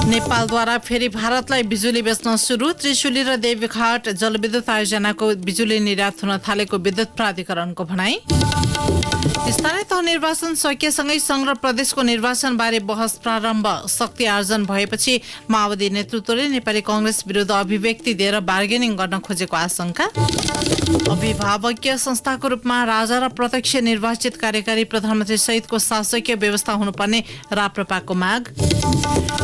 नेपालद्वारा फेरि भारतलाई बिजुली बेच्न सुरु। त्रिशुली र देवीघाट जलविद्युत आयोजनाको बिजुली निर्यात हुन थालेको विद्युत प्राधिकरणको भनाई। स्थानीय तह निर्वाचन सकिएसँगै संघ र प्रदेशको निर्वाचनबारे बहस प्रारम्भ। शक्ति आर्जन भएपछि माओवादी नेतृत्वले नेपाली कांग्रेस विरुद्ध अभिव्यक्ति दिएर बार्गेनिङ गर्न खोजेको आशंका। अभिभावकीय संस्थाको रूपमा राजा र प्रत्यक्ष निर्वाचित कार्यकारी प्रधानमन्त्री सहितको शासकीय व्यवस्था हुनुपर्ने राप्रपाको माग।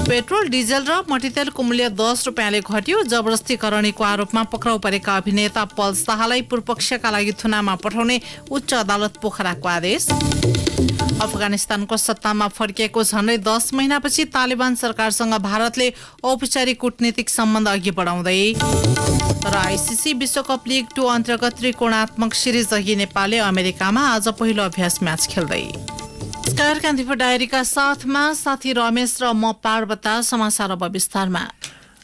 पेट्रोल डिजेल र मट्टीतेलको मूल्य 10 रुपियाँले घट्यो। जबरजस्तीकरणीको आरोपमा पक्राउ परेका अभिनेता पल शाहलाई पूर्वपक्षका लागि थुनामा पठाउने उच्च अदालत पोखराको आदेश। अफगानिस्तानको सत्तामा फर्किएको झन्डै 10 महिनापछि तालिबान सरकारसँग भारतले औपचारिक कूटनीतिक सम्बन्ध अघि बढाउँदै। र आइसिसी विश्वकप लिग 2 अन्तर्गत त्रिकोणात्मक सिरिज अघि नेपालले अमेरिकामा आज पहिलो अभ्यास म्याच खेल्दै। नमस्कार, कान्तिपुर डायरीका साथमा साथी रमेश र म पार्वता। समाचार अब विस्तारमा।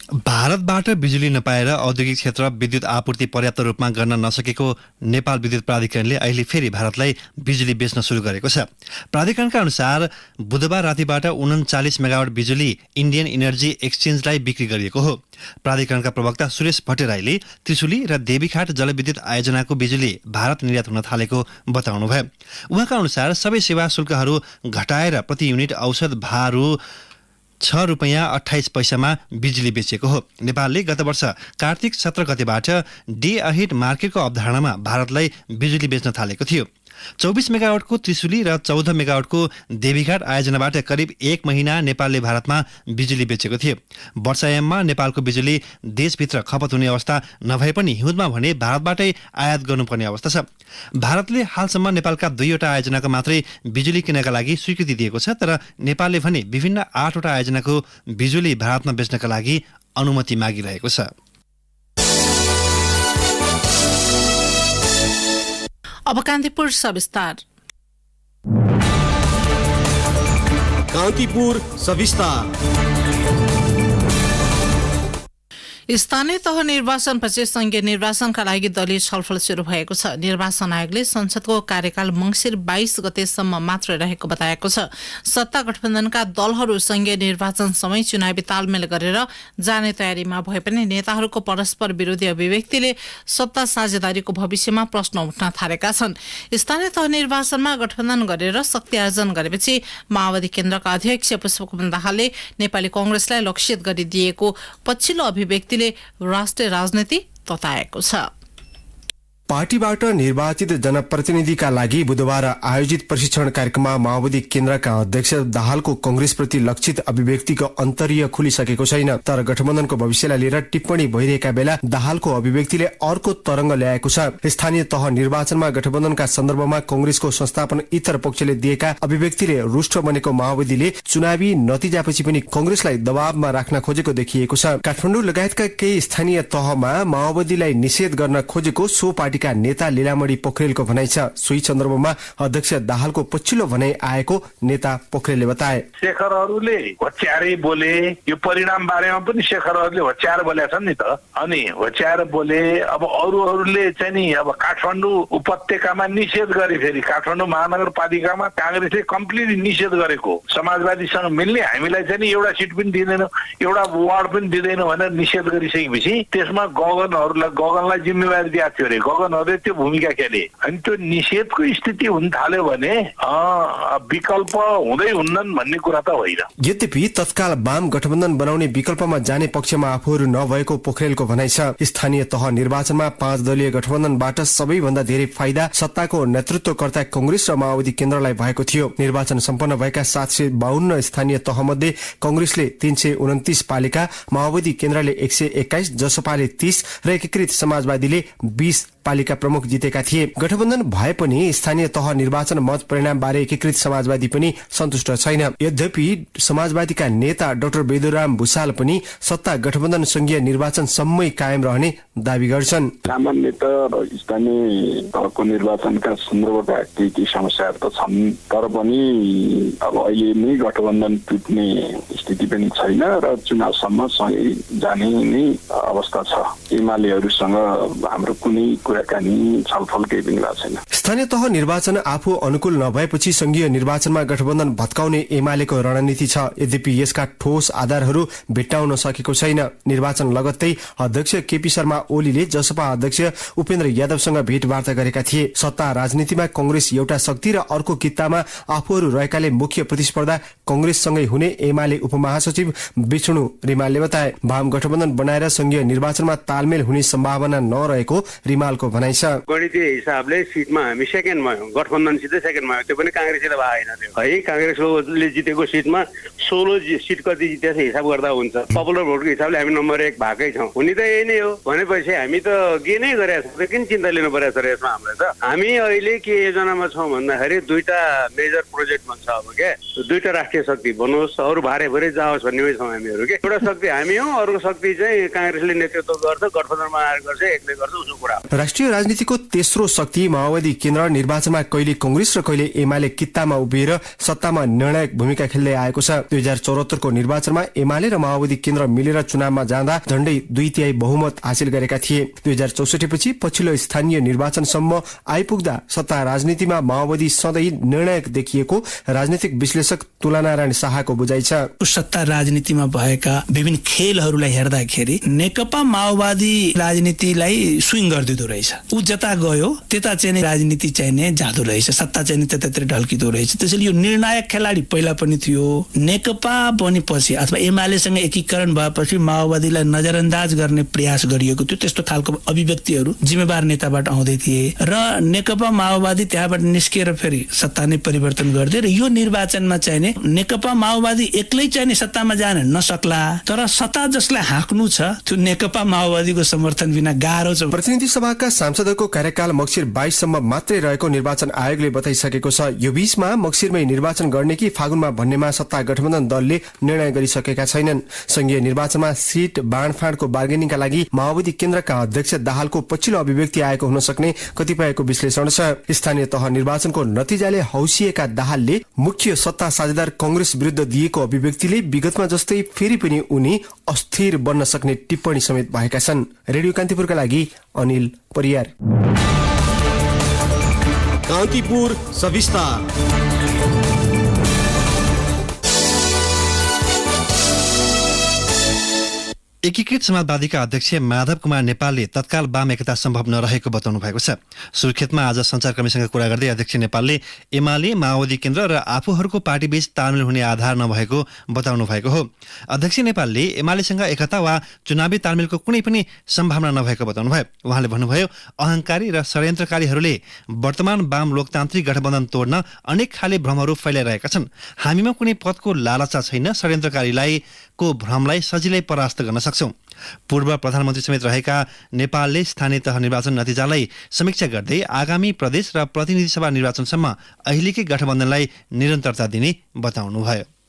भारतबाट बिजुली नपाएर औद्योगिक क्षेत्र विद्युत आपूर्ति पर्याप्त रूपमा गर्न नसकेको नेपाल विद्युत प्राधिकरणले अहिले फेरि भारतलाई बिजुली बेच्न सुरु गरेको छ। प्राधिकरणका अनुसार बुधबार रातिबाट 39 मेगावाट बिजुली इन्डियन इनर्जी एक्सचेन्जलाई बिक्री गरिएको हो। प्राधिकरणका प्रवक्ता सुरेश भट्टराईले त्रिशुली र देवीघाट जलविद्युत आयोजनाको बिजुली भारत निर्यात हुन थालेको बताउनुभयो। उहाँका अनुसार सबै सेवा शुल्कहरू घटाएर प्रति युनिट औसत भार 6 रुपियाँ 28 पैसामा बिजुली बेचेको हो। नेपालले गत वर्ष कार्तिक 17 गतेबाट डे अहेड मार्केटको अवधारणामा भारतलाई बिजुली बेच्न थालेको थियो। 24 मेगावाटको त्रिशुली र 14 मेगावाटको देवीघाट आयोजनाबाट करिब 1 महिना नेपालले भारतमा बिजुली बेचेको थियो। वर्षायाममा नेपालको बिजुली देशभित्र खपत हुने अवस्था नभए पनि हिउँदमा भने भारतबाटै आयात गर्नुपर्ने अवस्था छ। भारतले हालसम्म नेपालका 2वटा आयोजनाको मात्रै बिजुली किन्नका लागि स्वीकृति दिएको छ, तर नेपालले भने विभिन्न 8वटा आयोजनाको बिजुली भारतमा बेच्नका लागि अनुमति मागिरहेको छ। अब कान्तिपुर सविस्तार। कान्तिपुर सविस्तार। स्थानीय तह निर्वाचनपछि संघीय निर्वाचनका लागि दलीय छलफल सुरु भएको छ। निर्वाचन आयोगले संसदको कार्यकाल मंसिर 22 गतेसम्म मात्र रहेको बताएको छ। सत्ता गठबन्धनका दलहरू संघीय निर्वाचन समय चुनावी तालमेल गरेर जाने तयारीमा भए पनि नेताहरूको परस्पर विरोधी अभिव्यक्तिले सत्ता साझेदारीको भविष्यमा प्रश्न उठ्न थालेका छन्। स्थानीय तह निर्वाचनमा गठबन्धन गरेर शक्ति आर्जन गरेपछि माओवादी केन्द्रका अध्यक्ष पुष्पकमल दाहालले नेपाली कांग्रेसलाई लक्षित गरिदिएको पछिल्लो अभिव्यक्ति राष्ट्रिय राजनीति तताएको छ। पार्टीबाट निर्वाचित जनप्रतिनिधिका लागि बुधबार आयोजित प्रशिक्षण कार्यक्रममा माओवादी केन्द्रका अध्यक्ष दाहालको कंग्रेसप्रति लक्षित अभिव्यक्तिको अन्तर्य खुलिसकेको छैन। तर गठबन्धनको भविष्यलाई लिएर टिप्पणी भइरहेका बेला दाहालको अभिव्यक्तिले अर्को तरंग ल्याएको छ। स्थानीय तह निर्वाचनमा गठबन्धनका सन्दर्भमा कंग्रेसको संस्थापन इतर पक्षले दिएका अभिव्यक्तिले रुष्ट बनेको माओवादीले चुनावी नतिजापछि पनि कंग्रेसलाई दबावमा राख्न खोजेको देखिएको छ। काठमाडौँ लगायतका केही स्थानीय तहमा माओवादीलाई निषेध गर्न खोजेको सो पार्टी नेता लीलामणि पोखरेलको भनाइ छ। सोही सन्दर्भमा अध्यक्ष दाहालको पछिल्लो भनाइ आएको नेता पोखरेलले बताए। शेखरहरूले होच्यारै बोले, यो परिणाम बारेमा पनि शेखरहरूले होच्याएर बोलेका छन् नि त। अनि होच्याएर बोले, अब अरूहरूले चाहिँ नि अब काठमाडौँ उपत्यकामा निषेध गरे। फेरि काठमाडौँ महानगरपालिकामा कांग्रेसले कम्प्लिटली निषेध गरेको, समाजवादीसँग मिल्ने हामीलाई चाहिँ नि एउटा सिट पनि दिँदैन, एउटा वार्ड पनि दिँदैन भनेर निषेध गरिसकेपछि त्यसमा गगनलाई जिम्मेवारी दिएको थियो अरे। गगनहरूले त्यो भूमिका खेले। अनि त्यो निषेधको स्थिति हुन थाल्यो भने विकल्प हुँदै हुन्नन् भन्ने कुरा त होइन। यद्यपि तत्काल वाम गठबन्धन बनाउने विकल्पमा जाने पक्षमा आफूहरू नभएको पोखरेलको भनाइ छ। स्थानीय तह निर्वाचनमा 5 दलीय गठबन्धनबाट सबैभन्दा धेरै फाइदा सत्ताको नेतृत्वकर्ता कंग्रेस र माओवादी केन्द्रलाई भएको थियो। निर्वाचन सम्पन्न भएका 752 स्थानीय तहमध्ये कंग्रेसले 329 पालिका, माओवादी केन्द्रले 121, जसपाले 30 र एकीकृत समाजवादीले 20 पालिका प्रमुख जितेका थिए। गठबन्धन भए पनि स्थानीय तह निर्वाचन मत परिणाम बारे एकीकृत समाजवादी पनि सन्तुष्ट छैन। यद्यपि समाजवादीका नेता डाक्टर वेदुराम भुसाल पनि सत्ता गठबन्धन संघीय निर्वाचन सम्मै कायम रहने दावी गर्छन्। सामान्यतः स्थानीय तहको निर्वाचनका सन्दर्भका केही समस्याहरू त छन्, तर पनि अब अहिले नै गठबन्धन टुट्ने स्थिति पनि छैन र चुनावसम्म सँगै जाने नै अवस्था छ। एमालेहरूसँग हाम्रो कुनै कुराकानी छलफल केही पनि भएको छैन। स्थानीय तह निर्वाचन आफू अनुकूल नभएपछि संघीय निर्वाचनमा गठबन्धन भत्काउने एमालेको रणनीति छ। यद्यपि यसका ठोस आधारहरू भेट्टाउन सकेको छैन। निर्वाचन लगत्तै अध्यक्ष केपी शर्मा ओलीले जसपा अध्यक्ष उपेन्द्र यादवसँग भेटवार्ता गरेका थिए। सत्ता राजनीतिमा कंग्रेस एउटा शक्ति र अर्को कित्तामा आफूहरू रहेकाले मुख्य प्रतिस्पर्धा कंग्रेससँगै हुने एमाले उपमहासचिव विष्णु रिमालले बताए। वाम गठबन्धन बनाएर संघीय निर्वाचनमा तालमेल हुने सम्भावना नरहेको रिमालको भनाइ छ। गणितीय हिसाबले सिटमा हामी सेकेन्ड भयो, गठबन्धनसितै सेकेन्ड भयो, त्यो पनि कांग्रेससित भएन थियो है। कांग्रेसले जितेको सिटमा 16 सिट कति जितेछ हिसाब गर्दा हुन्छ। पपुलर भोटको हिसाबले हामी नम्बर 1 भएकै छौँ। हुने त यही नै हो भनेपछि हामी त गेनै गरेका छौँ। किन चिन्ता लिनु परेको छ र यसमा हामीलाई त? हामी अहिले के योजनामा छौँ भन्दाखेरि 2टा मेजर प्रोजेक्ट भन्छ अब के 2टा राष्ट्रिय शक्ति बनोस्, अरू भारे भरे जाओस् भन्नेमै छौँ हामीहरू के। एउटा शक्ति हामी हौँ, अर्को शक्ति चाहिँ कांग्रेसले नेतृत्व गर्छ, गठबन्धनमा आएर गर्छ, एक्लै गर्छ, उसको कुरा। राष्ट्रिय राजनीतिको तेस्रो शक्ति माओवादी केन्द्र निर्वाचनमा कहिले कंग्रेस र कहिले एमाले कित्तामा उभिएर सत्तामा निर्णायक भूमिका खेल्दै आएको छ। 2074 को निर्वाचनमा एमाले र माओवादी केन्द्र मिलेर चुनावमा जाँदा झण्डै 2/3 बहुमत हासिल गरेका थिए। 2064 पछि पछिल्लो स्थानीय निर्वाचनसम्म आइपुग्दा सत्ता राजनीतिमा माओवादी सधैँ निर्णायक देखिएको राजनीतिक विश्लेषक तुलनारायण शाहको बुझाइ छ। सत्ता राजनीतिमा भएका विभिन्न खेलहरूलाई हेर्दाखेरि नेकपा माओवादी राजनीतिलाई स्विङ गरिदिँदो रहेछ। ऊ जता गयो त्यता चाहिँ राजनीति चाहिँ जाँदो रहेछ, सत्ता चाहिँ त्यतातिर ढल्किँदो रहेछ। त्यसैले यो निर्णायक खेलाडी पहिला पनि थियो। नेकपा बनेपछि अथवा एमालेसँग एकीकरण भएपछि माओवादीलाई नजरअन्दाज गर्ने प्रयास गरिएको थियो। त्यस्तो खालको अभिव्यक्तिहरू जिम्मेवार नेताबाट आउँदै थिए र नेकपा माओवादी त्यहाँबाट निस्किएर फेरि सत्ता नै परिवर्तन गर्दै र यो निर्वाचनमा चाहिँ नेकपा माओवादी एक्लै चाहिँ सत्तामा जान नसक्ला, तर सत्ता जसलाई हाँक्नु छ त्यो नेकपा माओवादीको समर्थन बिना गाह्रो छ। प्रतिनिधि सभाका सांसदहरूको कार्यकाल मक्सिर 22 सम्म मात्रै रहेको निर्वाचन आयोगले बताइसकेको छ। यो बीचमा मक्सिरमै निर्वाचन गर्ने कि फागुनमा भन्नेमा सत्ता गठबन्धन दलले निर्णय गरिसकेका छैनन्। संघीय निर्वाचनमा सीट बाँडफाँडको बार्गेनिङका लागि माओवादी केन्द्रका अध्यक्ष दाहालको पछिल्लो अभिव्यक्ति आएको हुन सक्ने कतिपयको विश्लेषण छ। स्थानीय तह निर्वाचनको नतिजाले हौसिएका दाहालले मुख्य सत्ता साझेदार कंग्रेस विरुद्ध दिएको अभिव्यक्तिले विगतमा जस्तै फेरि पनि उनी अस्थिर बन्न सक्ने टिप्पणी समेत भएका छन्। रेडियो कान्तिपुरका लागि अनिल परियार। कान्तिपुर सविस्तार। एकीकृत समाजवादीका अध्यक्ष माधव कुमार नेपालले तत्काल वाम एकता सम्भव नरहेको बताउनु भएको छ। सुर्खेतमा आज सञ्चारकर्मीसँग कुरा गर्दै अध्यक्ष नेपालले एमाले माओवादी केन्द्र र आफूहरूको पार्टीबीच तालमेल हुने आधार नभएको बताउनु भएको हो। अध्यक्ष नेपालले एमालेसँग एकता वा चुनावी तालमेलको कुनै पनि सम्भावना नभएको बताउनुभयो। उहाँले भन्नुभयो, अहंकारी र षड्यन्त्रकारीहरूले वर्तमान वाम लोकतान्त्रिक गठबन्धन तोड्न अनेक खाले भ्रमहरू फैलाइरहेका छन्। हामीमा कुनै पदको लालसा छैन। षड्यन्त्रकारीलाई को भ्रमलाई सजिलै परास्त गर्न सक्छौं। पूर्व प्रधानमन्त्री समेत रहेका नेपालले स्थानीय तह निर्वाचन नतिजालाई समीक्षा गर्दै आगामी प्रदेश र प्रतिनिधि सभा निर्वाचनसम्म अहिलेकै गठबन्धनलाई निरन्तरता दिने बताउनुभयो।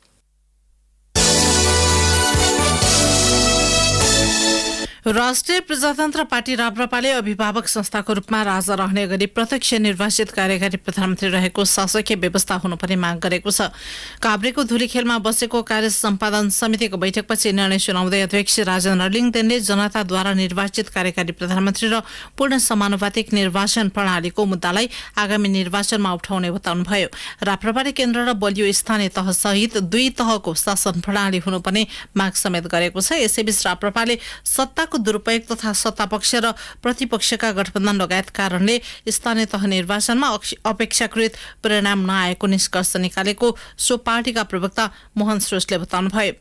राष्ट्रिय प्रजातन्त्र पार्टी राप्रपाले अभिभावक संस्थाको रूपमा राजा रहने गरी प्रत्यक्ष निर्वाचित कार्यकारी प्रधानमन्त्री रहेको शासकीय व्यवस्था हुनुपर्ने माग गरेको छ। काभ्रेको धुलीखेलमा बसेको कार्य सम्पादन समितिको बैठकपछि निर्णय सुनाउँदै अध्यक्ष राजेन्द्र लिङदेनले जनताद्वारा निर्वाचित कार्यकारी प्रधानमन्त्री र पूर्ण समानुपातिक निर्वाचन प्रणालीको मुद्दालाई आगामी निर्वाचनमा उठाउने बताउनुभयो। राप्रपाले केन्द्र र बलियो स्थानीय तह सहित 2 तहको शासन प्रणाली हुनुपर्ने माग समेत गरेको छ। यसैबीच राप्रपाले सत्ता दुरूपयोग तथा सत्तापक्ष र प्रतिपक्षका गठबन्धन लगायत कारणले स्थानीय तह निर्वाचनमा अपेक्षाकृत परिणाम नआएको निष्कर्ष निकालेको सो पार्टीका प्रवक्ता मोहन श्रेष्ठले बताउनुभयो।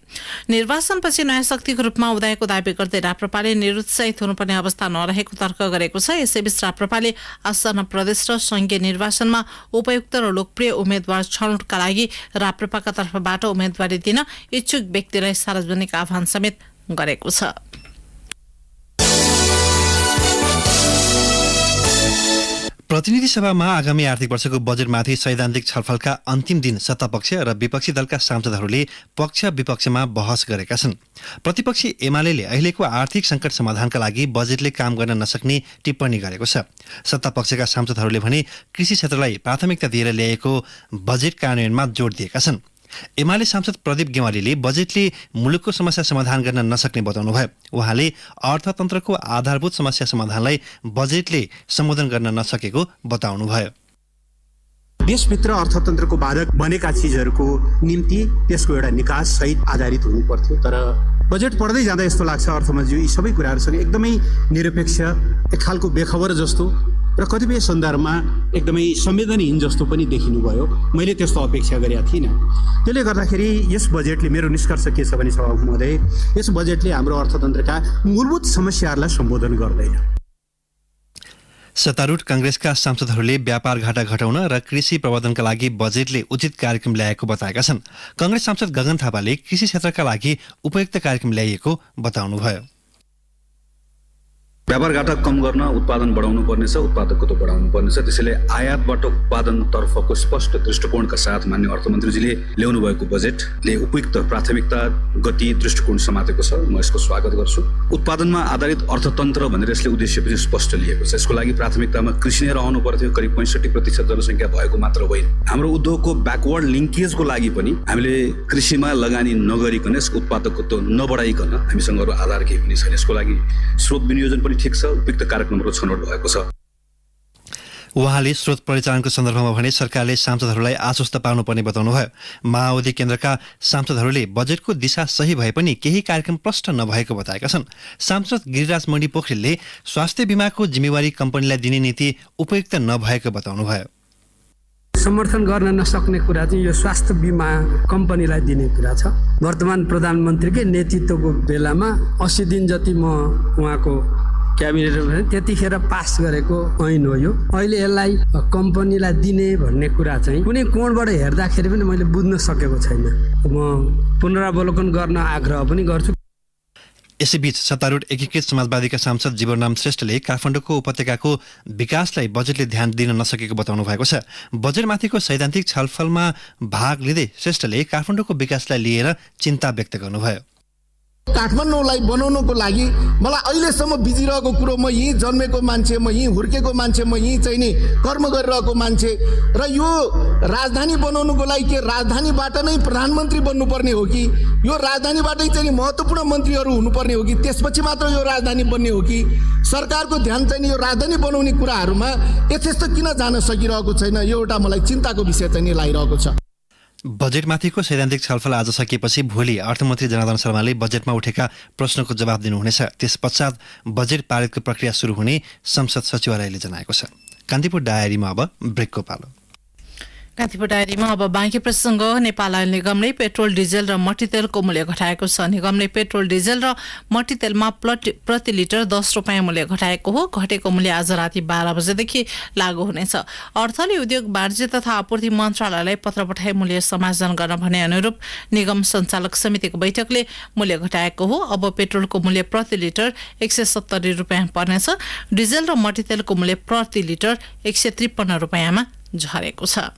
निर्वाचनपछि नयाँ शक्तिको रूपमा उदाएको दावी गर्दै राप्रपाले निरुत्साहित हुनुपर्ने अवस्था नरहेको तर्क गरेको छ। यसैबीच राप्रपाले आसन्न प्रदेश र संघीय निर्वाचनमा उपयुक्त र लोकप्रिय उम्मेद्वार छनौटका लागि राप्रपाका तर्फबाट उम्मेदवारी दिन इच्छुक व्यक्तिलाई सार्वजनिक आह्वान समेत गरेको छ। प्रतिनिधि सभामा आगामी आर्थिक वर्षको बजेटमाथि सैद्धान्तिक छलफलका अन्तिम दिन सत्तापक्ष र विपक्षी दलका सांसदहरूले पक्ष विपक्षमा बहस गरेका छन्। प्रतिपक्षी एमालेले अहिलेको आर्थिक संकट समाधानका लागि बजेटले काम गर्न नसक्ने टिप्पणी गरेको छ। सत्तापक्षका सांसदहरूले भने कृषि क्षेत्रलाई प्राथमिकता दिएर ल्याएको बजेट कार्यान्वयनमा जोड दिएका छन्। एमाले सांसद प्रदीप गेवालीले बजेटले मुलुकको समस्या समाधान गर्न नसक्ने बताउनुभयो। उहाँले अर्थतन्त्रको आधारभूत समस्या समाधानलाई बजेटले सम्बोधन गर्न नसकेको बताउनुभयो। देशभित्र अर्थतन्त्रको बाधक बनेका चिजहरूको निम्ति त्यसको एउटा निकास सहित आधारित हुनु पर्थ्यो। तर बजेट पढ्दै जाँदा यस्तो लाग्छ अर्थमन्त्री यी सबै कुराहरूसँग एकदमै निरपेक्ष एक खालको बेखबर जस्तो र कतिपय सन्दर्भमा एकदमै संवेदनहीन जस्तो पनि देखिनु भयो। मैले त्यस्तो अपेक्षा गरेका थिइनँ। त्यसले गर्दाखेरि यस बजेटले मेरो निष्कर्ष के छ भने सभामुख महोदय, यस बजेटले हाम्रो अर्थतन्त्रका मूलभूत समस्याहरूलाई सम्बोधन गर्दैन। सत्तारूढ कांग्रेसका सांसदहरूले व्यापार घाटा घटाउन र कृषि प्रवर्धनका लागि बजेटले उचित कार्यक्रम ल्याएको बताएका छन्। कांग्रेस सांसद गगन थापाले कृषि क्षेत्रका लागि उपयुक्त कार्यक्रम ल्याइएको बताउनुभयो। व्यापार घाटा कम गर्न उत्पादन बढाउनु पर्नेछ, उत्पादकत्व बढाउनु पर्नेछ। त्यसैले आयातबाट उत्पादनतर्फको स्पष्ट दृष्टिकोणका साथ मान्य अर्थमन्त्रीजीले ल्याउनु भएको बजेटले उपयुक्त प्राथमिकता, गति, दृष्टिकोण समातेको छ। म यसको स्वागत गर्छु। उत्पादनमा आधारित अर्थतन्त्र भनेर यसले उद्देश्य पनि स्पष्ट लिएको छ। यसको लागि प्राथमिकतामा कृषि नै रहनु पर्थ्यो। करिब 65% जनसङ्ख्या भएको मात्र होइन। हाम्रो उद्योगको ब्याकवर्ड लिङ्केजको लागि पनि हामीले कृषिमा लगानी नगरिकन यसको उत्पादकत्व नबढाइकन हामीसँग अरू आधार केही पनि छैन। यसको लागि स्रोत विनियोजन पनि ठिक छ, उपयुक्त कार्यक्रमहरू छनौट भएको छ। उहाँले स्रोत परिचालनको सन्दर्भमा भने सरकारले सांसदहरूलाई आश्वस्त पार्नुपर्ने बताउनुभयो। माओवादी केन्द्रका सांसदहरूले बजेटको दिशा सही भए पनि केही कार्यक्रम प्रष्ट नभएको बताएका छन्। सांसद गिरिराज मणि पोखरेलले स्वास्थ्य बीमाको जिम्मेवारी कम्पनीलाई दिने नीति उपयुक्त नभएको बताउनुभयो। समर्थन गर्न नसक्ने कुरा चाहिँ यो स्वास्थ्य बीमा कम्पनीलाई दिने कुरा छ। वर्तमान प्रधानमन्त्रीकै नेतृत्वको बेलामा 80 दिन जति म उहाँको क्याबिनेट त्यतिखेर पास गरेको ऐन हो यो। अहिले यसलाई कम्पनीलाई दिने भन्ने कुरा चाहिँ कुनै कोणबाट हेर्दाखेरि पनि मैले बुझ्न सकेको छैन। म पुनरावलोकन गर्न आग्रह पनि गर्छु। यसैबीच सत्तारूढ एकीकृत समाजवादीका सांसद जीवनराम श्रेष्ठले काठमाडौँको उपत्यकाको विकासलाई बजेटले ध्यान दिन नसकेको बताउनु भएको छ। बजेटमाथिको सैद्धान्तिक छलफलमा भाग लिँदै श्रेष्ठले काठमाडौँको विकासलाई लिएर चिन्ता व्यक्त गर्नुभयो। काठमाडौँलाई बनाउनको लागि मलाई अहिलेसम्म बिजिरहेको कुरो, म यहीँ जन्मेको मान्छे, म यहीँ हुर्केको मान्छे, म यहीँ चाहिँ नि कर्म गरिरहेको मान्छे र यो राजधानी बनाउनुको लागि के राजधानीबाट नै प्रधानमन्त्री बन्नुपर्ने हो कि यो राजधानीबाटै चाहिँ महत्त्वपूर्ण मन्त्रीहरू हुनुपर्ने हो कि त्यसपछि मात्र यो राजधानी बन्ने हो कि सरकारको ध्यान चाहिँ यो राजधानी बनाउने कुराहरूमा यथेष्ट किन जान सकिरहेको छैन, यो एउटा मलाई चिन्ताको विषय चाहिँ नि लागिरहेको छ। बजेटमाथिको सैद्धान्तिक छलफल आज सकिएपछि भोलि अर्थमन्त्री जनार्दन शर्माले बजेटमा उठेका प्रश्नको जवाब दिनुहुनेछ। त्यस पश्चात बजेट पारितको प्रक्रिया सुरु हुने संसद सचिवालयले जनाएको छ। कान्तिपुर डायरीमा अब ब्रेकको पालो। कान्तिपुर डायरीमा अब बाँकी प्रसङ्ग। नेपाल आयल निगमले पेट्रोल, डिजेल र मट्टीतेलको मूल्य घटाएको छ। निगमले पेट्रोल, डिजेल र मट्टीतेलमा प्रति लिटर 10 रुपियाँ मूल्य घटाएको हो। घटेको मूल्य आज राति 12 बजेदेखि लागू हुनेछ। अर्थले उद्योग, वाणिज्य तथा आपूर्ति मन्त्रालयलाई पत्र पठाई मूल्य समायोजन गर्न भने अनुरूप निगम सञ्चालक समितिको बैठकले मूल्य घटाएको हो। अब पेट्रोलको मूल्य प्रति लिटर 170 रुपियाँ पर्नेछ। डिजेल र मट्टीतेलको मूल्य प्रति लिटर 153 रुपियाँमा झरेको छ।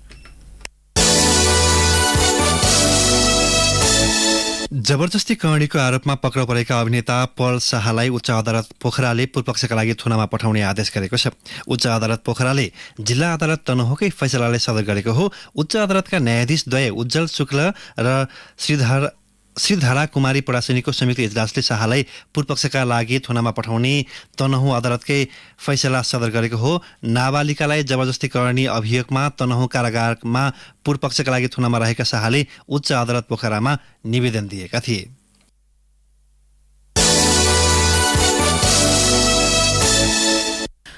जबरजस्ती करणीको आरोपमा पक्राउ परेका अभिनेता पल शाहलाई उच्च अदालत पोखराले पूर्वपक्षका लागि थुनामा पठाउने आदेश गरेको छ। उच्च अदालत पोखराले जिल्ला अदालत तनहुकै फैसलालाई सदर गरेको हो। उच्च अदालतका न्यायाधीश द्वय उज्जवल शुक्ल र श्रीधरा कुमारी पडासिनीको संयुक्त इजलासले शाहलाई पूर्वपक्षका लागि थुनामा पठाउने तनहु अदालतकै फैसला सदर गरेको हो। नाबालिकालाई जबरजस्ती करणी अभियोगमा तनहु कारागारमा पूर्वपक्षका लागि थुनामा रहेका शाहले उच्च अदालत पोखरामा निवेदन दिएका थिए।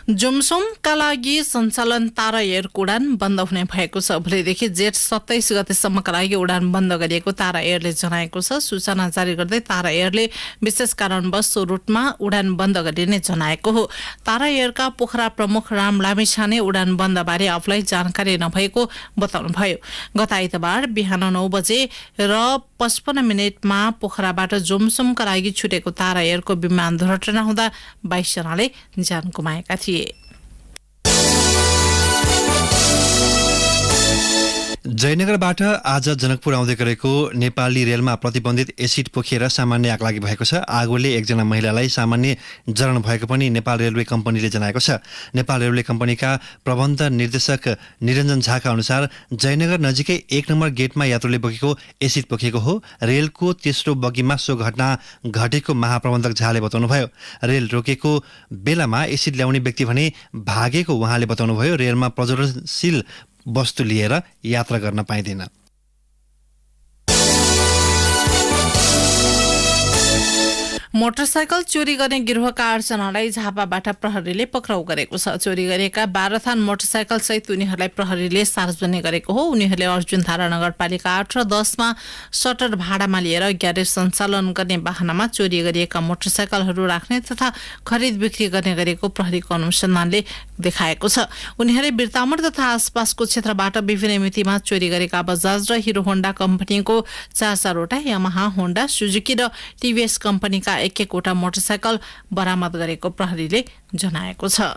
जोमसोमका लागि सञ्चालन तारा एयरको उडान बन्द हुने भएको छ। भोलिदेखि जेठ 27 गतेसम्मका लागि उडान बन्द गरिएको तारा एयरले जनाएको छ। सूचना जारी गर्दै तारा एयरले विशेष कारणवश सो रुटमा उडान बन्द गरिने जनाएको हो। तारा एयरका पोखरा प्रमुख राम लामिछाने उडान बन्दबारे आफूलाई जानकारी नभएको बताउनुभयो। गत आइतबार बिहान 9 बजे र 55 मिनेटमा पोखराबाट जोमसोमका लागि छुटेको तारा एयरको विमान दुर्घटना हुँदा 22 जनाले ज्यान गुमाएका थिए। जयनगरबाट आज जनकपुर आउँदै गरेको नेपाली रेलमा प्रतिबन्धित एसिड पोखिएर सामान्य आगलागी भएको छ। आगोले एकजना महिलालाई सामान्य जलन भएको पनि नेपाल रेलवे कम्पनीले जनाएको छ। नेपाल रेलवे कम्पनीका प्रबन्ध निर्देशक निरञ्जन झाका अनुसार जयनगर नजिकै 1 नम्बर गेटमा यात्रुले बोकेको एसिड पोखिएको हो। रेलको तेस्रो बगीमा सो घटना घटेको महाप्रबन्धक झाले बताउनुभयो। रेल रोकेको बेलामा एसिड ल्याउने व्यक्ति भने भागेको उहाँले बताउनुभयो। रेलमा प्रज्वलनशील वस्तु लिएर यात्रा गर्न पाइँदैन। मोटरसाइकल चोरी गर्ने गिरोहका 8 जनालाई झापाबाट प्रहरीले पक्राउ गरेको छ। चोरी गरेका 12 थान मोटरसाइकल सहित उनीहरूलाई प्रहरीले सार्वजनिक गरेको हो। उनीहरूले अर्जुनधारा नगरपालिका 8 र 10 मा सटर भाडामा लिएर ग्यारेज सञ्चालन गर्ने वाहनमा चोरी गरिएका मोटरसाइकलहरू राख्ने तथा खरिद बिक्री गर्ने गरेको प्रहरीको अनुसन्धानले देखाएको छ। उनीहरूले बिर्तामोड तथा आसपासको क्षेत्रबाट विभिन्न मितिमा चोरी गरेका बजाज र हिरो होन्डा कम्पनीको 4 वटा, यामाहा, होन्डा, सुजुकी र टिभीएस कम्पनीका 1 वटा मोटरसाइकल बरामद गरेको प्रहरीले जनाएको छ।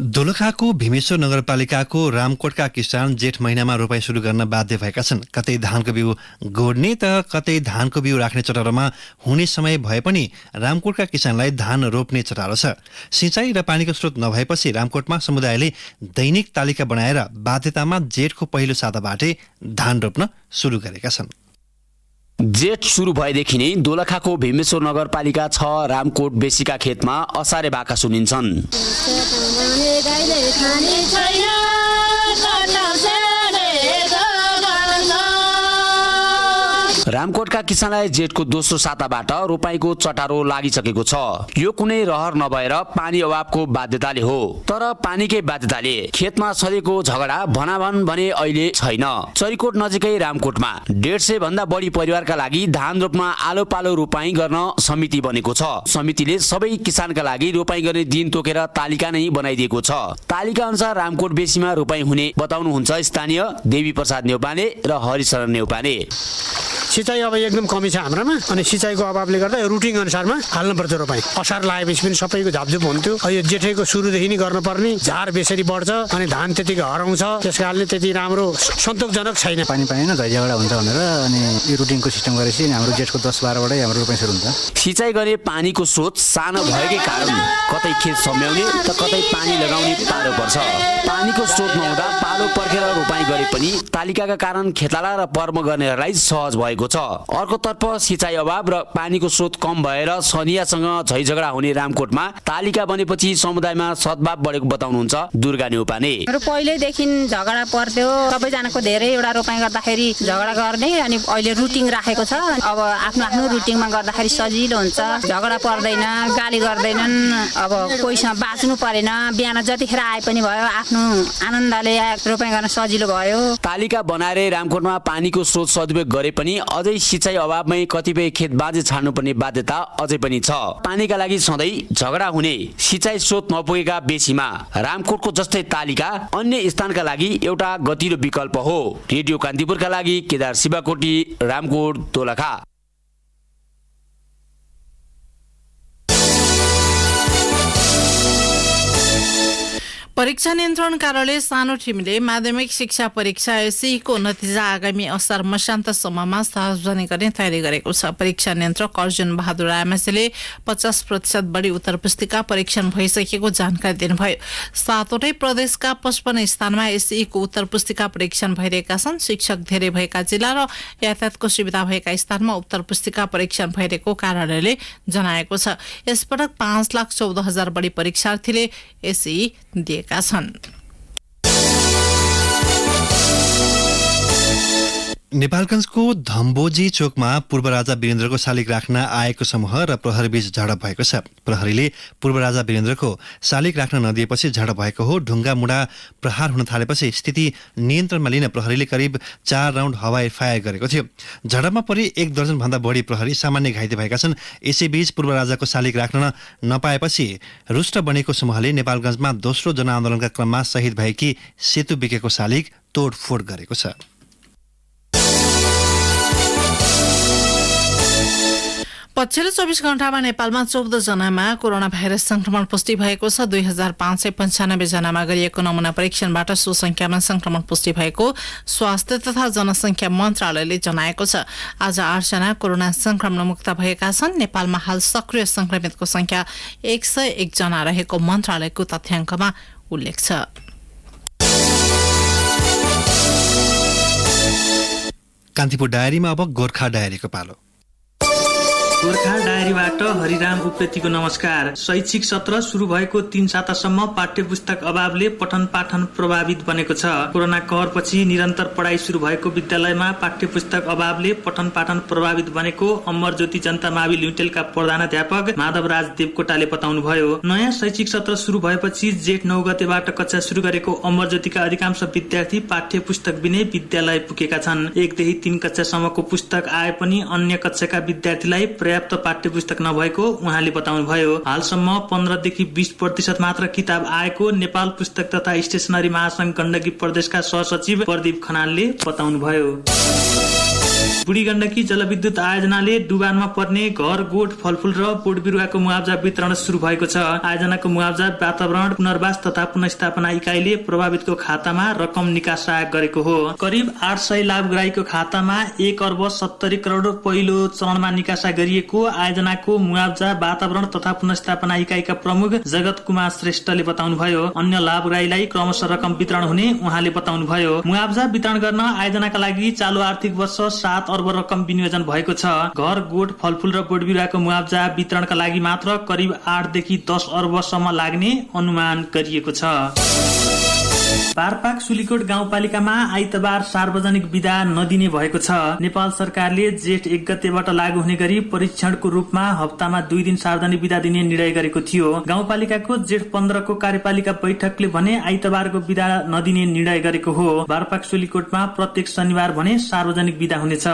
दोलखाको भीमेश्वर नगरपालिकाको रामकोटका किसान जेठ महिनामा रोपाई सुरु गर्न बाध्य भएका छन्। कतै धानको बिउ गोड्ने त कतै धानको बिउ राख्ने चटारोमा हुने समय भए पनि रामकोटका किसानलाई धान रोप्ने चटारो छ। सिँचाइ र पानीको स्रोत नभएपछि रामकोटमा समुदायले दैनिक तालिका बनाएर बाध्यतामा जेठको पहिलो साताबाटै धान रोप्न सुरु गरेका छन्। जेठ सुरु भएदेखि नै दोलखाको भीमेश्वर नगरपालिका 6 रामकोट बेसीका खेतमा असारे भाका सुनिन्छन्। रामकोटका किसानलाई जेठको दोस्रो साताबाट रोपाईको चटारो लागिसकेको छ। यो कुनै रहर नभएर पानी अभावको बाध्यताले हो। तर पानीकै बाध्यताले खेतमा सधैँको झगडा भनाभन भने अहिले छैन। चरीकोट नजिकै रामकोटमा 150 भन्दा बढी परिवारका लागि धान रोप्न आलो पालो रोपाई गर्न समिति बनेको छ। समितिले सबै किसानका लागि रोपाई गर्ने दिन तोकेर तालिका नै बनाइदिएको छ। तालिका अनुसार रामकोट बेसीमा रोपाई हुने बताउनुहुन्छ स्थानीय देवी प्रसाद नेउपाने र हरिशरण नेउपाने। सिँचाइ अब एकदम कमी छ हाम्रामा, अनि सिँचाइको अभावले गर्दा रुटिन अनुसारमा हाल्नुपर्छ रोपाई। असार लागेपछि पनि सबैको झापझुप हुन्थ्यो। यो जेठैको सुरुदेखि नै गर्नुपर्ने, झार बेसरी बढ्छ अनि धान त्यतिकै हराउँछ। त्यस कारणले त्यति राम्रो सन्तोषजनक छैन। पानी पाएन झैझगडा हुन्छ भनेर अनि यो रुटिनको सिस्टम गरेपछि हाम्रो जेठको 10-12 बाटै हाम्रो रोपाई सुरु हुन्छ। सिँचाइ गर्ने पानीको स्रोत सानो भएकै कारण कतै खेत सम्याउने त कतै पानी लगाउने पालो पर्छ। पानीको स्रोत नहुँदा पालो पर्खेर रोपाई गरे पनि तालिकाका कारण खेताला र पर्म गर्नेहरूलाई सहज भएको छ। अर्कोतर्फ सिँचाइ अभाव र पानीको स्रोत कम भएर सनियासँग झैझगडा हुने रामकोटमा तालिका बनेपछि समुदायमा सद्भाव बढेको बताउनुहुन्छ दुर्गा नेउपाने। पहिल्यैदेखि झगडा पर्थ्यो, सबैजनाको धेरैवटा रोपाई गर्दाखेरि झगडा गर्ने, अनि अहिले रुटिन राखेको छ। अब आफ्नो आफ्नो रुटिनमा गर्दाखेरि सजिलो हुन्छ, झगडा पर्दैन, गाली गर्दैनन्। अब कोहीसँग बाँच्नु परेन, बिहान जतिखेर आए पनि भयो, आफ्नो आनन्दले रोपाई गर्न सजिलो भयो। तालिका बनाएर रामकोटमा पानीको स्रोत सदुपयोग गरे पनि अझै सिँचाइ अभावमै कतिपय खेत बाँझे छाड्नुपर्ने बाध्यता अझै पनि छ। पानीका लागि सधैँ झगडा हुने सिँचाइ स्रोत नपुगेका बेसीमा रामकोटको जस्तै तालिका अन्य स्थानका लागि एउटा गतिलो विकल्प हो। रेडियो कान्तिपुरका लागि केदार शिवाकोटी, रामकोट, दोलखा। परीक्षा नियन्त्रण कार्यालय सानो टिमले माध्यमिक शिक्षा परीक्षा एसईको नतिजा आगामी असार मसान्तसम्ममा सार्वजनिक गर्ने तयारी गरेको छ। परीक्षा नियन्त्रक अर्जुन बहादुर आमासेले 50% बढी उत्तर पुस्तिका परीक्षण भइसकेको जानकारी दिनुभयो। 7वटै प्रदेशका 55 स्थानमा एसईको उत्तर पुस्तिका परीक्षण भइरहेका छन्। शिक्षक धेरै भएका जिल्ला र यातायातको सुविधा भएका स्थानमा उत्तर पुस्तिका परीक्षण भइरहेको कार्यालयले जनाएको छ। यसपटक 5,14,000 बढी परीक्षार्थीले एसई दिएका छन्। नेपालगञ्जको धम्बोजी चोकमा पूर्व राजा वीरेन्द्रको शालिग राख्न आएको समूह र प्रहरीबीच झडप भएको छ। प्रहरीले पूर्व राजा वीरेन्द्रको शालिग राख्न नदिएपछि झडप भएको हो। ढुङ्गा मुढा प्रहार हुन थालेपछि स्थिति नियन्त्रणमा लिन प्रहरीले करिब 4 राउन्ड हवाई फायर गरेको थियो। झडपमा परि 1 दर्जन भन्दा बढी प्रहरी सामान्य घाइते भएका छन्। यसैबीच पूर्व राजाको शालिग राख्न नपाएपछि रुष्ट बनेको समूहले नेपालगञ्जमा दोस्रो जनआन्दोलनका क्रममा शहीद भएकी सेतु बिकेको शालिग तोडफोड गरेको छ। पछिल्लो 24 घण्टामा नेपालमा 14 जनामा कोरोना भाइरस संक्रमण पुष्टि भएको छ। 2595 जनामा गरिएको नमुना परीक्षणबाट सो संख्यामा संक्रमण पुष्टि भएको स्वास्थ्य तथा जनसंख्या मन्त्रालयले जनाएको छ। आज 8 जना कोरोना संक्रमण मुक्त भएका छन्। नेपालमा हाल सक्रिय संक्रमितको संख्या 101 जना रहेको मन्त्रालयको तथ्याङ्कमा उल्लेख छ। कान्तिपुर डायरीमा अब गोर्खा डायरीको पालो। गोर्खा डायरीबाट हरिराम उप्रेतीको नमस्कार। शैक्षिक सत्र सुरु भएको 3 सातासम्म पाठ्य पुस्तक अभावले पठन पाठन प्रभावित बनेको छ। कोरोना कहरपछि निरन्तर पढाइ सुरु भएको विद्यालयमा पाठ्य पुस्तक अभावले पठन पाठन प्रभावित बनेको अमर ज्योति जनता मावि लिमिटेडका प्रधानाध्यापक माधवराज देवकोटाले बताउनुभयो। नयाँ शैक्षिक सत्र सुरु भएपछि जेठ 9 गतेबाट कक्षा सुरु गरेको अमर ज्योतिका अधिकांश विद्यार्थी पाठ्य पुस्तक बिनै विद्यालय पुगेका छन्। 1 देखि 3 कक्षासम्मको पुस्तक आए पनि अन्य कक्षाका विद्यार्थीलाई पर्याप्त पाठ्य पुस्तक नभएको उहाँले बताउनुभयो। हालसम्म 15 देखि 20% मात्र किताब आएको नेपाल पुस्तक तथा स्टेशनरी महासंघ गण्डकी प्रदेशका सहसचिव प्रदीप खनालले बताउनुभयो। बुढी गण्डकी जलविद्युत आयोजनाले डुबानमा पर्ने घर गोठ फलफूल र बोट बिरुवाको मुआवजा वितरण सुरु भएको छ। आयोजनाको मुआवजा वातावरण पुनर्वास तथा पुनर्स्थापना इकाइले प्रभावितको खातामा रकम निकास गरेको हो। करिब 800 लाभग्राहीको खातामा 1 अर्ब 70 करोड पहिलो चरणमा निकासा गरिएको आयोजनाको मुआवजा वातावरण तथा पुनर्स्थापना इकाइका प्रमुख जगत कुमार श्रेष्ठले बताउनुभयो। अन्य लाभग्राहीलाई क्रमशः रकम वितरण हुने उहाँले बताउनुभयो। मुआवजा वितरण गर्न आयोजनाका लागि चालु आर्थिक वर्ष 7 अर्ब रकम विनियोजन भएको छ। घर गोठ फलफूल र बोट बिरुवाको मुआवजा वितरणका लागि मात्र करिब 8 देखि 10 अर्बसम्म लाग्ने अनुमान गरिएको छ। बारपाक सुलीकोट गाउँपालिकामा आइतबार सार्वजनिक बिदा नदिने भएको छ। नेपाल सरकारले जेठ 1 गतेबाट लागू हुने गरी परीक्षणको रूपमा हप्तामा 2 दिन सार्वजनिक बिदा दिने निर्णय गरेको थियो। गाउँपालिकाको जेठ 15 को कार्यपालिका बैठकले भने आइतबारको बिदा नदिने निर्णय गरेको हो। बारपाक सुलीकोटमा प्रत्येक शनिबार भने सार्वजनिक बिदा हुनेछ।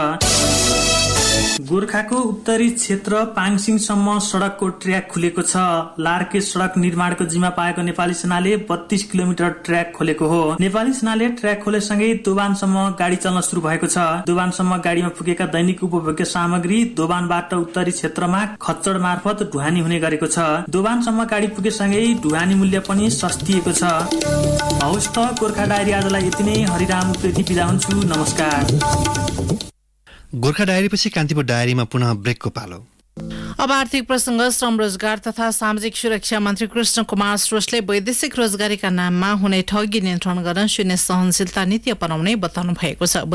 गोर्खाको उत्तरी क्षेत्र पाङसिङसम्म सड़कको ट्र्याक खुलेको छ। लार्के सड़क निर्माणको जिम्मा पाएको नेपाली सेनाले 32 किलोमिटर ट्र्याक खोलेको हो। नेपाली सेनाले ट्र्याक खोलेसँगै दोबानसम्म गाडी चल्न सुरु भएको छ। दोबानसम्म गाडीमा पुगेका दैनिक उपभोग्य सामग्री दोबानबाट उत्तरी क्षेत्रमा खच्चड मार्फत ढुवानी हुने गरेको छ। दोबानसम्म गाडी पुगेसँगै ढुवानी मूल्य पनि सस्तिएको छ। हवस् त गोर्खा डायरी आजलाई यति नै। हरिराम उप्रेती बिदा हुन्छु। नमस्कार। गोर्खा डायरीपछि कान्तिपुर डायरीमा पुनः ब्रेकको पालो। अब आर्थिक प्रसंग। श्रम रोजगार तथा सामाजिक सुरक्षा मन्त्री कृष्ण कुमार श्रेष्ठले वैदेशिक रोजगारीका नाममा हुने ठगी नियन्त्रण गर्न शून्य सहनशीलता नीति अपनाउने बताउनु भएको छ।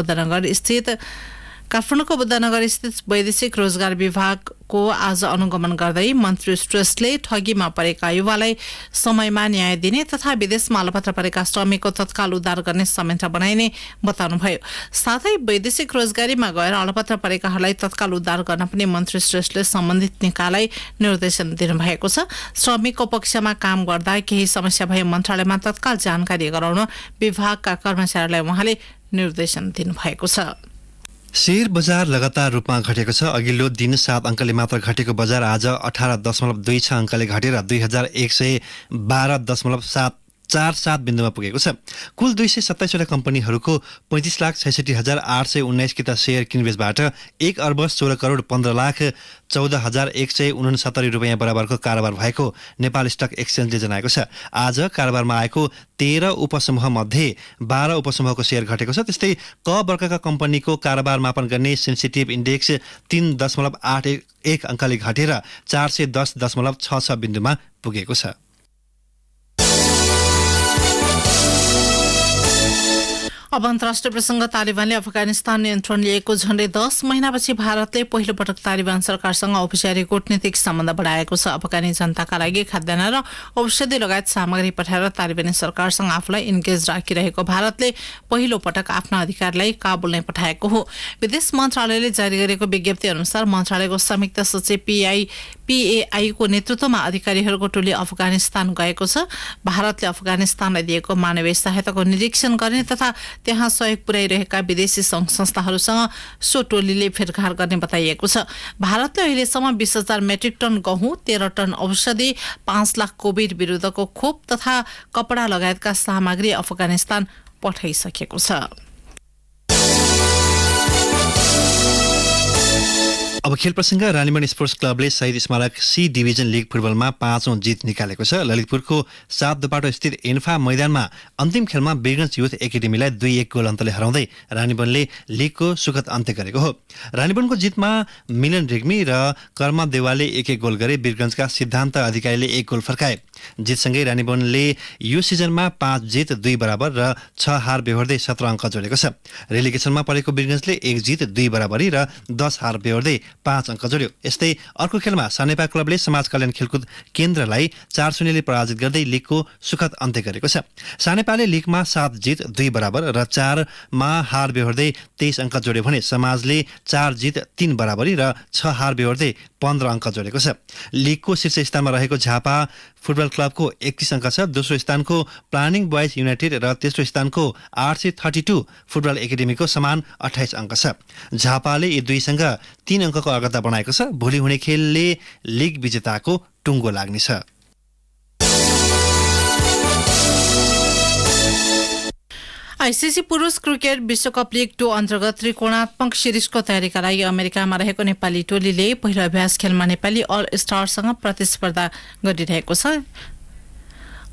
काठमाडौँको बुद्धनगर स्थित वैदेशिक रोजगार विभागको आज अनुगमन गर्दै मन्त्री श्रेष्ठले ठगीमा परेका युवालाई समयमा न्याय दिने तथा विदेशमा अलपत्र परेका श्रमिकको तत्काल उद्धार गर्ने संयन्त्र बनाइने बताउनुभयो। साथै वैदेशिक रोजगारीमा गएर अलपत्र परेकाहरूलाई तत्काल उद्धार गर्न पनि मन्त्री श्रेष्ठले सम्बन्धित निकायलाई निर्देशन दिनुभएको छ। श्रमिकको पक्षमा काम गर्दा केही समस्या भए मन्त्रालयमा तत्काल जानकारी गराउन विभागका कर्मचारीलाई उहाँले निर्देशन दिनुभएको छ। शेयर बजार लगातार रूपमा घटेको छ। अघिल्लो दिन 7 अङ्कले मात्र घटेको बजार आज 18.26 अङ्कले घटेर 2112.47 बिन्दुमा पुगेको छ। कुल 227 वटा कम्पनीहरूको 35,66,819 किता शेयर किनबेचबाट 1 अर्ब 16 करोड 15,14,169 रुपियाँ बराबरको कारोबार भएको नेपाल स्टक एक्सचेन्जले जनाएको छ। आज कारोबारमा आएको 13 उपसमूह मध्ये 12 उपसमूहको शेयर घटेको छ। त्यस्तै क वर्गका कम्पनीको कारोबार मापन गर्ने सेन्सिटिभ इन्डेक्स 3.81 अङ्कले घटेर 410.66 बिन्दुमा पुगेको छ। अब अन्तर्राष्ट्रिय प्रसंग। तालिबानले अफगानिस्तान नियन्त्रण लिएको झण्डै 10 महिनापछि भारतले पहिलो पटक तालिबान सरकारसँग औपचारिक कूटनीतिक सम्बन्ध बढाएको छ। अफगानी जनताका लागि खाद्यान्न र औषधि लगायत सामग्री पठाएर तालिबानी सरकारसँग आफूलाई इन्गेज राखिरहेको भारतले पहिलो पटक आफ्ना अधिकारीलाई काबुल नै पठाएको हो। विदेश मन्त्रालयले जारी गरेको विज्ञप्ति अनुसार मन्त्रालयको संयुक्त सचिव PAI को नेतृत्वमा अधिकारीहरूको टोली अफगानिस्तान गएको छ। भारतले अफगानिस्तानलाई दिएको मानवीय सहायताको निरीक्षण गर्ने तथा त्यहाँ सहयोग पुर्याइरहेका विदेशी संघ संस्थाहरूसँग सो टोलीले भेटघाट गर्ने बताइएको छ। भारतले अहिलेसम्म 20,000 मेट्रिक टन गहुँ, 13 टन औषधि, 5 लाख कोभिड विरुद्धको खोप तथा कपडा लगायतका सामग्री अफगानिस्तान पठाइसकेको छ। अब खेल प्रसङ्ग रानीमणि स्पोर्ट्स क्लबले शहीद स्मारक सी डिभिजन लिग फुटबलमा 5औं जित निकालेको छ। ललितपुरको 7 दुपाटो स्थित एन्फा मैदानमा अन्तिम खेलमा वीरगञ्ज युथ एकाडेमीलाई 2-1 गोल अन्तले हराउँदै रानीवनले लिगको सुखद अन्त्य गरेको हो। रानीवनको जितमा मिलन रेग्मी र कर्मा देवालले 1-1 गोल गरे। वीरगञ्जका सिद्धान्त अधिकारीले 1 गोल फर्काए। जितसँगै रानीवनले यो सिजनमा 5 जित 2 बराबर र 6 हार बेहोर्दै 17 अङ्क जोडेको छ। रेलिगेसनमा परेको वीरगञ्जले 1 जित 2 बराबरी र 10 हार बेहोर्दै 5 अङ्क जोड्यो। यस्तै अर्को खेलमा सानेपा क्लबले समाज कल्याण खेलकुद केन्द्रलाई 4-0 पराजित गर्दै लिगको सुखद अन्त्य गरेको छ। सानेपाले लिगमा 7 जित 2 बराबर र 4 मा हार बेहोर्दै 23 अङ्क जोड्यो भने समाजले 4 जित 3 बराबरी र 6 हार बेहोर्दै 15 अङ्क जोडेको छ। लिगको शीर्ष स्थानमा रहेको झापा फुटबल क्लबको 31 अङ्क छ। दोस्रो स्थानको प्लानिङ बोइज युनाइटेड र तेस्रो स्थानको RC32 फुटबल एकाडेमीको समान 28 अङ्क छ। झापाले यी दुईसँग 3 अङ्कको अग्रता बनाएको छ। भोलि हुने खेलले लिग विजेताको टुङ्गो लाग्नेछ। आइसिसी पुरुष क्रिकेट विश्वकप लिग 2 अन्तर्गत त्रिकोणात्मक सिरिजको तयारीका लागि अमेरिकामा रहेको नेपाली टोलीले पहिलो अभ्यास खेलमा नेपाली अल स्टारसँग प्रतिस्पर्धा गरिरहेको छ।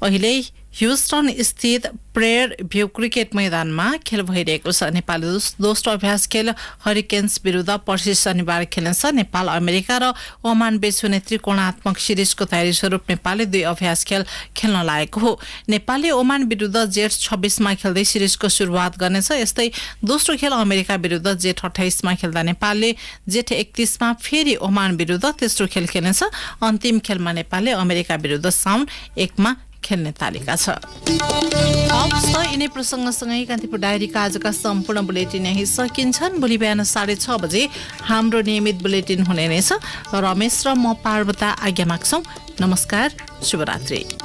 अहिले ह्युस्टन स्थित प्रेयर भ्यू क्रिकेट मैदानमा खेल भइरहेको छ। नेपालले दोस्रो अभ्यास खेल हरिकेन्स विरुद्ध पर्सि शनिबार खेल्नेछ। नेपाल अमेरिका र ओमान बीच हुने त्रिकोणात्मक सिरिजको तयारी स्वरूप नेपालले 2 अभ्यास खेल खेल्न लागेको हो। नेपालले ओमान विरुद्ध जेठ 26 मा खेल्दै सिरिजको सुरुवात गर्नेछ। यस्तै दोस्रो खेल अमेरिका विरुद्ध जेठ 28 मा खेल्दा नेपालले जेठ 31 मा फेरि ओमान विरुद्ध तेस्रो खेल खेल्नेछ। अन्तिम खेलमा नेपालले अमेरिका विरुद्ध साउन 1 मा खेल्ने तालिका छ। यिनै प्रसङ्गसँगै कान्तिपुर डायरीका आजका सम्पूर्ण बुलेटिन यही सकिन्छन्। भोलि बिहान 6:30 बजे हाम्रो नियमित बुलेटिन हुने नै छ। रमेश र म पार्वता आज्ञा माग्छौं। नमस्कार, शुभरात्रि।